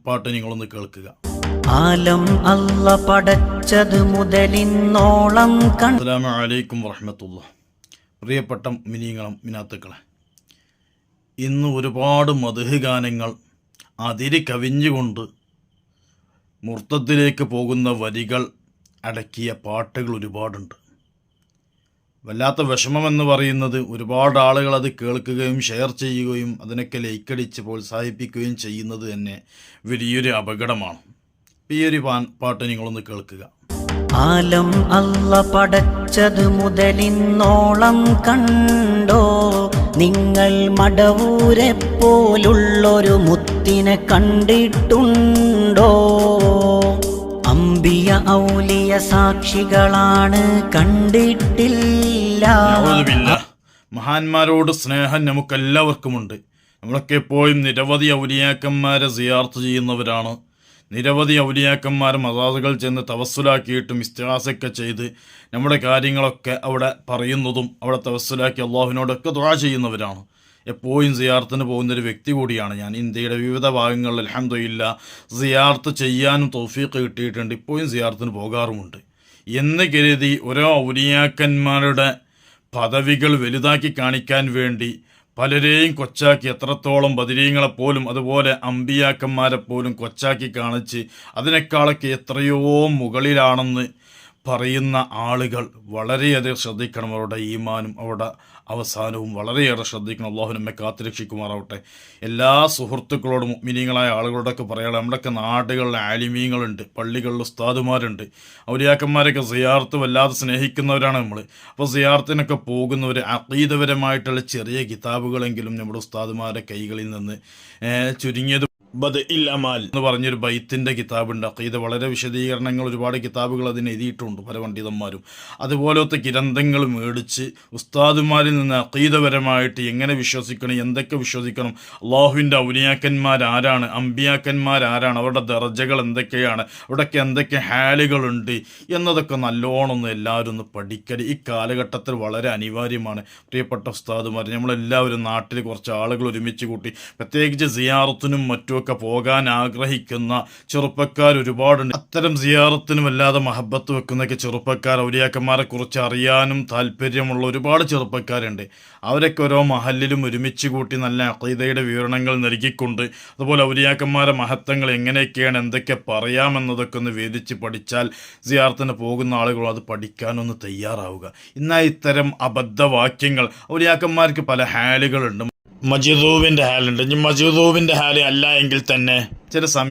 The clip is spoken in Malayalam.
പാട്ട് നിങ്ങളൊന്ന് കേൾക്കുക. ആലം അല്ല പടച്ചത് മുതലിന്നോളം അസ്സലാമു അലൈക്കും വറഹ്മത്തുള്ളാഹി. പ്രിയപ്പെട്ട മിനിങ്ങളും മിനാത്തുക്കളെ, ഇന്ന് ഒരുപാട് മദ്ഹ് ഗാനങ്ങൾ അതിര് കവിഞ്ഞുകൊണ്ട് മുർത്തത്തിലേക്ക് പോകുന്ന വരികൾ അടക്കിയ പാട്ടുകൾ ഒരുപാടുണ്ട്. വല്ലാത്ത വിഷമമെന്ന് പറയുന്നത് ഒരുപാട് ആളുകൾ അത് കേൾക്കുകയും ഷെയർ ചെയ്യുകയും അതിനൊക്കെ ലൈക്കടിച്ച് പ്രോത്സാഹിപ്പിക്കുകയും ചെയ്യുന്നത് തന്നെ വലിയൊരു അപകടമാണ്. ഈ ഒരു പാട്ട് നിങ്ങളൊന്ന് കേൾക്കുക. ആലം അല്ല പടച്ചത് മുതലിന്നോളം കണ്ടോ, നിങ്ങൾ മടവൂരെ പോലുള്ളൊരു മുത്തിനെ കണ്ടിട്ടുണ്ടോ? അമ്പിയ ഔലിയ സാക്ഷികളാണ്, കണ്ടിട്ടില്ല. മഹാന്മാരോട് സ്നേഹം നമുക്കെല്ലാവർക്കുമുണ്ട്. നമ്മളൊക്കെ എപ്പോഴും നിരവധി ഔലിയാക്കന്മാരെ സിയാർത്ത് ചെയ്യുന്നവരാണ്. നിരവധി ഔലിയാക്കന്മാർ മസാദുകൾ ചെന്ന് തവസ്സുലാക്കിയിട്ടും ഇസ്തിഗാസയൊക്കെ ചെയ്ത് നമ്മുടെ കാര്യങ്ങളൊക്കെ അവിടെ പറയുന്നതും അവിടെ തവസ്സുലാക്കി അള്ളാഹുവിനോടൊക്കെ ദുആ ചെയ്യുന്നവരാണ്. എപ്പോഴും സിയാർത്തിന് പോകുന്നൊരു വ്യക്തി കൂടിയാണ് ഞാൻ. ഇന്ത്യയുടെ വിവിധ ഭാഗങ്ങളിൽ അൽഹംദുലില്ലാ സിയാർത്ത് ചെയ്യാനും തൗഫീഖ് കിട്ടിയിട്ടുണ്ട്. ഇപ്പോഴും സിയാർത്തിന് പോകാറുമുണ്ട്. എന്ന് കരുതി ഓരോ ഔലിയാക്കന്മാരുടെ പദവികൾ വലുതാക്കി കാണിക്കാൻ വേണ്ടി പലരെയും കൊച്ചാക്കി, എത്രത്തോളം ബദരീങ്ങളെപ്പോലും അതുപോലെ അമ്പിയാക്കന്മാരെപ്പോലും കൊച്ചാക്കി കാണിച്ച് അതിനേക്കാളൊക്കെ എത്രയോ മുകളിലാണെന്ന് പറയുന്ന ആളുകൾ വളരെയേറെ ശ്രദ്ധിക്കണം. അവരുടെ ഈമാനും അവരുടെ അവസാനവും വളരെയേറെ ശ്രദ്ധിക്കണം. അള്ളാഹു നമ്മെ കാത്തുരക്ഷിക്കുമാറാവട്ടെ. എല്ലാ സുഹൃത്തുക്കളോടും മുഅ്മിനീങ്ങളായ ആളുകളോടൊക്കെ പറയാം, നമ്മുടെയൊക്കെ നാടുകളിൽ ആലിമീങ്ങളുണ്ട്, പള്ളികളിൽ ഉസ്താദുമാരുണ്ട്, ഔലിയാക്കന്മാരൊക്കെ സിയാർത്ത് വല്ലാതെ സ്നേഹിക്കുന്നവരാണ് നമ്മൾ. അപ്പോൾ സിയാർത്തിനൊക്കെ പോകുന്നവർ അഖീദപരമായിട്ടുള്ള ചെറിയ കിതാബുകളെങ്കിലും നമ്മുടെ ഉസ്താദുമാരുടെ കൈകളിൽ നിന്ന് ചുരുങ്ങിയത് ബദ്ഇൽ അമാൽ എന്ന് പറഞ്ഞൊരു ബൈത്തിൻ്റെ കിതാബുണ്ട്. അഖീദ വളരെ വിശദീകരണങ്ങൾ, ഒരുപാട് കിതാബുകൾ അതിന് എഴുതിയിട്ടുണ്ട് പല പണ്ഡിതന്മാരും. അതുപോലത്തെ ഗ്രന്ഥങ്ങൾ മേടിച്ച് ഉസ്താദുമാരിൽ നിന്ന് അഖീദപരമായിട്ട് എങ്ങനെ വിശ്വസിക്കണം, എന്തൊക്കെ വിശ്വസിക്കണം, അള്ളാഹുവിൻ്റെ ഔലിയാക്കന്മാരാരാണ്, അമ്പിയാക്കന്മാരാരാണ്, അവരുടെ ദർജകൾ എന്തൊക്കെയാണ്, അവിടെയൊക്കെ എന്തൊക്കെ ഹാലുകളുണ്ട് എന്നതൊക്കെ നല്ലോണം ഒന്ന് എല്ലാവരും ഒന്ന് പഠിക്കൽ ഈ കാലഘട്ടത്തിൽ വളരെ അനിവാര്യമാണ്. പ്രിയപ്പെട്ട ഉസ്താദുമാർ, നമ്മളെല്ലാവരും നാട്ടിൽ കുറച്ച് ആളുകൾ ഒരുമിച്ച് കൂട്ടി പ്രത്യേകിച്ച് സിയാറത്തിനും മറ്റും ഒക്കെ പോകാൻ ആഗ്രഹിക്കുന്ന ചെറുപ്പക്കാർ ഒരുപാടുണ്ട്. അത്തരം സിയാറത്തിനും വല്ലാതെ മഹബത്ത് വെക്കുന്നൊക്കെ ചെറുപ്പക്കാർ, ഔലിയാക്കന്മാരെ കുറിച്ച് അറിയാനും താല്പര്യമുള്ള ഒരുപാട് ചെറുപ്പക്കാരുണ്ട്. അവരൊക്കെ ഓരോ മഹല്ലിലും ഒരുമിച്ച് കൂട്ടി നല്ല അഖീദയുടെ വിവരണങ്ങൾ നൽകിക്കൊണ്ട് അതുപോലെ ഔലിയാക്കന്മാരെ മഹത്വങ്ങൾ എങ്ങനെയൊക്കെയാണ്, എന്തൊക്കെ പറയാമെന്നതൊക്കെ ഒന്ന് വേദിച്ച് പഠിച്ചാൽ സിയാറത്തിന് പോകുന്ന ആളുകൾ അത് പഠിക്കാനൊന്ന് തയ്യാറാവുക. എന്നാൽ ഇത്തരം അബദ്ധവാക്യങ്ങൾ, ഔലിയാക്കന്മാർക്ക് പല ഹാലുകളുണ്ട്. മജ്ദൂബിൻ്റെ ഹാലുണ്ട്. ഇനി മജ്ദൂബിൻ്റെ ഹാല് അല്ല എങ്കിൽ തന്നെ ചില